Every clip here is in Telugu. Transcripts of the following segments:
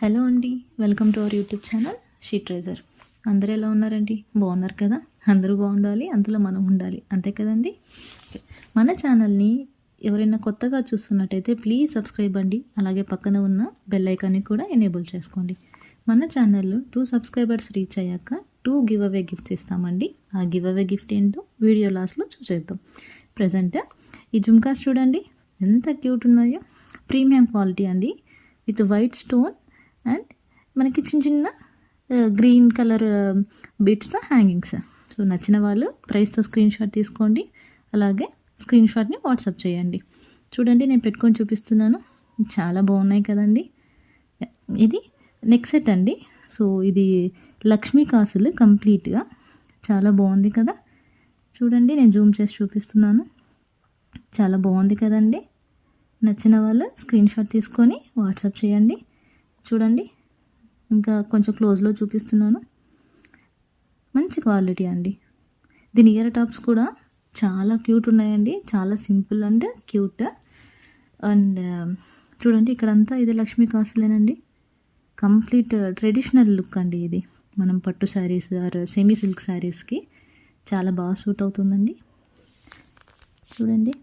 హలో అండి, welcome to our YouTube channel she treasure. అందరూ ఎలా ఉన్నారండి? బాగున్నారు కదా? అందరూ బాగుండాలి, అందులో మనం ఉండాలి, అంతే కదండి. మన ఛానల్ని ఎవరైనా కొత్తగా చూస్తున్నట్టయితే ప్లీజ్ సబ్స్క్రైబ్ అండి. అలాగే పక్కన ఉన్న బెల్ ఐకాన్ని కూడా ఎనేబుల్ చేసుకోండి. మన ఛానల్లో 2 సబ్స్క్రైబర్స్ రీచ్ అయ్యాక 2 గివ్ అవే గిఫ్ట్స్ ఇస్తామండి. ఆ గివ్ అవే గిఫ్ట్ ఏంటో వీడియో లాస్ట్లో చూసేద్దాం. ప్రజెంట్ ఈ జుమ్కాస్ చూడండి ఎంత క్యూట్ ఉన్నాయో. ప్రీమియం క్వాలిటీ అండి, విత్ వైట్ స్టోన్ అండ్ మనకి చిన్న చిన్న గ్రీన్ కలర్ బిట్స్తో హ్యాంగింగ్స్. సో నచ్చిన వాళ్ళు ప్రైస్తో స్క్రీన్ షాట్ తీసుకోండి, అలాగే స్క్రీన్ షాట్ని వాట్సాప్ చేయండి. చూడండి, నేను పెట్టుకొని చూపిస్తున్నాను, చాలా బాగున్నాయి కదండి. ఇది నెక్ సెట్ అండి. సో ఇది లక్ష్మీ కాసులు కంప్లీట్గా, చాలా బాగుంది కదా. చూడండి, నేను జూమ్ చేసి చూపిస్తున్నాను, చాలా బాగుంది కదండి. నచ్చిన వాళ్ళు స్క్రీన్ షాట్ తీసుకొని వాట్సాప్ చేయండి. చూడండి, ఇంకా కొంచెం క్లోజ్లో చూపిస్తున్నాను, మంచి క్వాలిటీ అండి. దీని ఇయర్ టాప్స్ కూడా చాలా క్యూట్ ఉన్నాయండి, చాలా సింపుల్ అండ్ క్యూట్. అండ్ చూడండి, ఇక్కడంతా ఇది లక్ష్మీ కాసులేనండి. కంప్లీట్ ట్రెడిషనల్ లుక్ అండి ఇది. మనం పట్టు శారీస్ ఆర్ సెమీ సిల్క్ శారీస్కి చాలా బాగా సూట్ అవుతుందండి. చూడండి,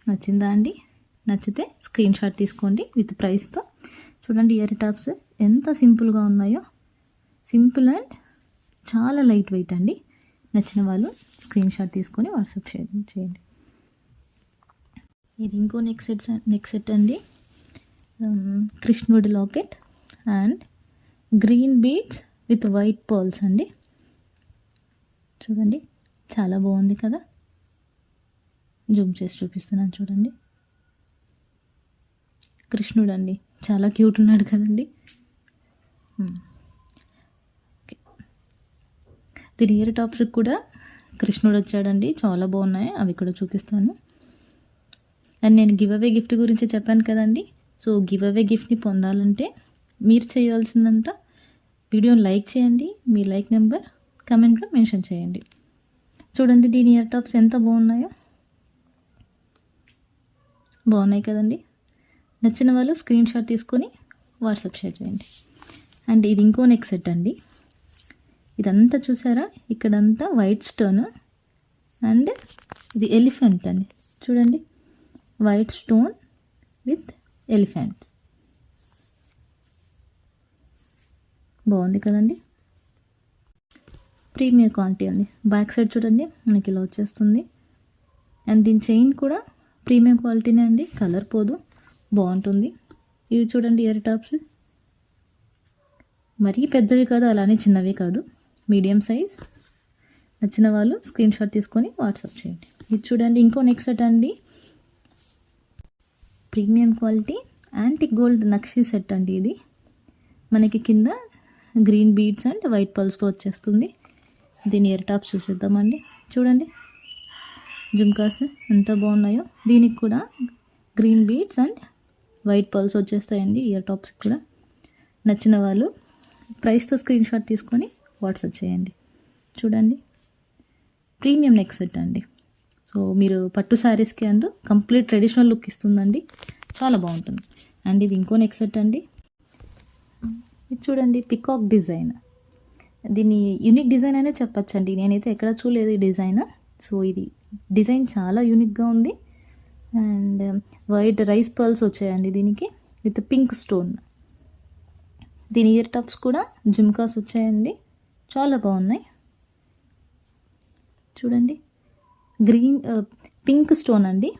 నచ్చిందా అండి? నచ్చితే స్క్రీన్ షాట్ తీసుకోండి విత్ ప్రైస్తో. చూడండి, ఇయర్ టాప్స్ ఎంత సింపుల్గా ఉన్నాయో, సింపుల్ అండ్ చాలా లైట్ వెయిట్ అండి. నచ్చిన వాళ్ళు స్క్రీన్ షాట్ తీసుకొని వాట్సాప్ చేయండి. ఇది ఇంకో నెక్ సెట్ అండి. కృష్ణుడి locket and green beads with white pearls అండి. చూడండి, చాలా బాగుంది కదా. జూమ్ చేసి చూపిస్తున్నాను చూడండి. కృష్ణుడు అండి, చాలా క్యూట్ ఉన్నాడు కదండి. ఓకే, దీని ఇయర్ టాప్స్కి కూడా కృష్ణుడు వచ్చాడండి, చాలా బాగున్నాయి, అవి కూడా చూపిస్తాను. అండ్ నేను గివ్ అవే గిఫ్ట్ గురించి చెప్పాను కదండి. సో గివ్ అవే గిఫ్ట్ని పొందాలంటే మీరు చేయాల్సిందంతా వీడియోని లైక్ చేయండి, మీ లైక్ నెంబర్ కమెంట్లో మెన్షన్ చేయండి. చూడండి, దీని ఇయర్ టాప్స్ ఎంత బాగున్నాయో, బాగున్నాయి కదండి. నచ్చిన వాళ్ళు స్క్రీన్ షాట్ తీసుకొని వాట్సాప్ షేర్ చేయండి. అండ్ ఇది ఇంకో నెక్ సెట్ అండి. ఇదంతా చూసారా, ఇక్కడంతా వైట్ స్టోన్ అండ్ ఇది ఎలిఫెంట్ అండి. చూడండి, వైట్ స్టోన్ విత్ ఎలిఫెంట్స్, బాగుంది కదండి. ప్రీమియం క్వాలిటీ అండి. బ్యాక్ సైడ్ చూడండి, మనకి ఇలా వచ్చేస్తుంది. అండ్ దీని చైన్ కూడా ప్రీమియం క్వాలిటీనే అండి, కలర్ పోదు, బాగుంటుంది. ఇవి చూడండి, ఇయర్ టాప్స్ మరీ పెద్దవి కాదు, అలానే చిన్నవి కాదు, మీడియం సైజ్. నచ్చిన వాళ్ళు స్క్రీన్ షాట్ తీసుకొని వాట్సాప్ చేయండి. ఇది చూడండి, ఇంకో నెక్ సెట్ అండి. ప్రీమియం క్వాలిటీ యాంటిక్ గోల్డ్ నక్షి సెట్ అండి. ఇది మనకి కింద గ్రీన్ బీడ్స్ అండ్ వైట్ పల్స్తో వచ్చేస్తుంది. దీని ఇయర్ టాప్స్ చూసేద్దామండి. చూడండి, జుమ్కాస్ ఎంత బాగున్నాయో. దీనికి కూడా green beads and white pearls వచ్చేస్తాయండి ఇయర్ టాప్స్కి కూడా. నచ్చిన వాళ్ళు ప్రైస్తో స్క్రీన్ షాట్ తీసుకొని వాట్సాప్ చేయండి. చూడండి, ప్రీమియం నెక్ సెట్ అండి. సో మీరు పట్టు శారీస్కి అండ్ కంప్లీట్ ట్రెడిషనల్ లుక్ ఇస్తుందండి, చాలా బాగుంటుంది. అండ్ ఇది ఇంకో నెక్ సెట్ అండి. ఇది చూడండి, పికాక్ డిజైన్. దీన్ని యూనిక్ డిజైన్ అనే చెప్పచ్చండి, నేనైతే ఎక్కడ చూడలేదు ఈ డిజైన్. సో ఇది డిజైన్ చాలా యూనిక్గా ఉంది. అండ్ వైట్ రైస్ పర్ల్స్ వచ్చాయండి దీనికి, విత్ పింక్ స్టోన్. దీని ఇయర్ టాప్స్ కూడా జుమ్కాస్ వచ్చాయండి, చాలా బాగున్నాయి. చూడండి, గ్రీన్ పింక్ స్టోన్ అండి,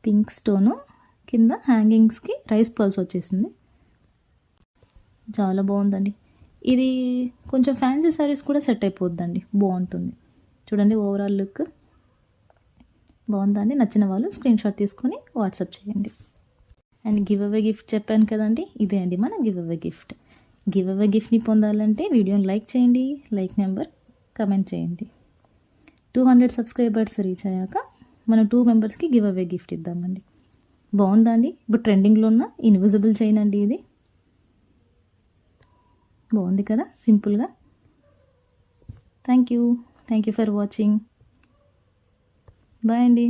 పింక్ స్టోను కింద హ్యాంగింగ్స్కి రైస్ పర్ల్స్ వచ్చేసింది, చాలా బాగుందండి. ఇది కొంచెం ఫ్యాన్సీ శారీస్ కూడా సెట్ అయిపోద్దండి, బాగుంటుంది. చూడండి, ఓవరాల్ లుక్ బాగుందండి. నచ్చిన వాళ్ళు స్క్రీన్ షాట్ తీసుకొని వాట్సాప్ చేయండి. అండ్ గివ్ అవే గిఫ్ట్ చెప్పాను కదండి, ఇదే అండి మన give away gift. Give away గిఫ్ట్ని పొందాలంటే వీడియోని లైక్ చేయండి, లైక్ నెంబర్ కమెంట్ చేయండి. 200 సబ్స్క్రైబర్స్ రీచ్ అయ్యాక మనం 2 మెంబర్స్కి గివ్ అవే గిఫ్ట్ ఇద్దామండి. బాగుందా అండి? ఇప్పుడు ట్రెండింగ్లో ఉన్న ఇన్విజిబుల్ చైన్ అండి ఇది, బాగుంది కదా, సింపుల్గా. Thank you for watching. Bye అండి.